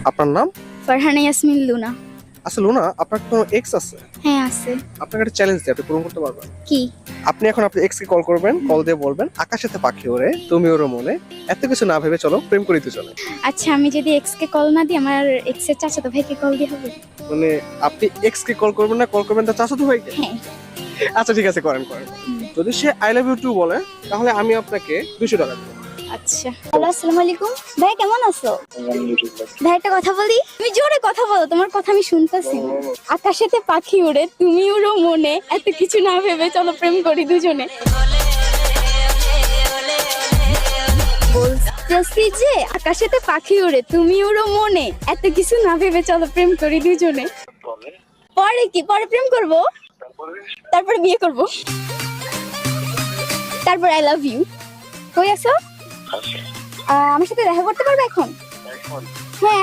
আপনার নাম? ফারহানা ইয়াসমিন লুনা। আচ্ছা লুনা, আপনার কোনো এক্স আছে? হ্যাঁ আছে। আপনাকে একটা চ্যালেঞ্জ দিই, আপনি পূরণ করতে পারবেন? কি? আপনি এখন আপনার এক্স কে কল করবেন, কল দিয়ে বলবেন আকাশেতে পাখি ওড়ে তুমি ওর মনে, এত কিছু না ভেবে চলো প্রেম করিতে চলে। আচ্ছা আমি যদি এক্স কে কল না দিই, আমার এক্স এর চাচাতো ভাইকে কল দিয়ে হবে? মানে আপনি এক্স কে কল করবেন না, কল করবেন তার চাচাতো ভাইকে? হ্যাঁ। আচ্ছা ঠিক আছে, করেন করেন। যদি say I love you two বলে তাহলে আমি আপনাকে 200 টাকা দেবো। আচ্ছা। হ্যালো, আসসালামু আলাইকুম ভাই, কেমন আছো? ভাই একটা কথা বলি, তুমি জোরে কথা বলো, তোমার কথা আমি শুনতেছি না। আকাশেতে পাখি উড়ে তুমি উড়ো মনে, এত কিছু না ভেবে চলো প্রেম করি দুজনে। বলতেছি যে আকাশেতে পাখি উড়ে তুমি উড়ো মনে, এত কিছু না ভেবে চলো প্রেম করি দুজনে। পরে কি? পরে প্রেম করব, তারপরে বিয়ে করব, তারপর আই লাভ ইউ। কই আছো? আমার সাথে দেখা করতে পারবে এখন? হ্যাঁ।